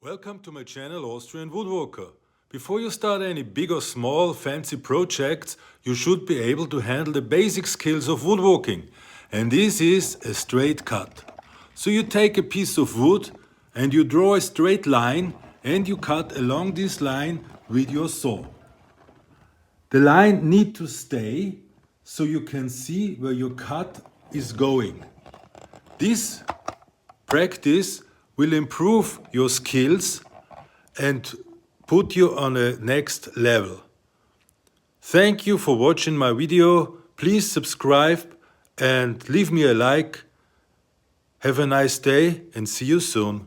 Welcome to my channel Austrian Woodworker. Before you start any big or small fancy projects, you should be able to handle the basic skills of woodworking. And this is a straight cut. So you take a piece of wood and you draw a straight line and you cut along this line with your saw. The line needs to stay so you can see where your cut is going. This practice will improve your skills and put you on a next level. Thank you for watching my video. Please subscribe and leave me a like. Have a nice day and see you soon.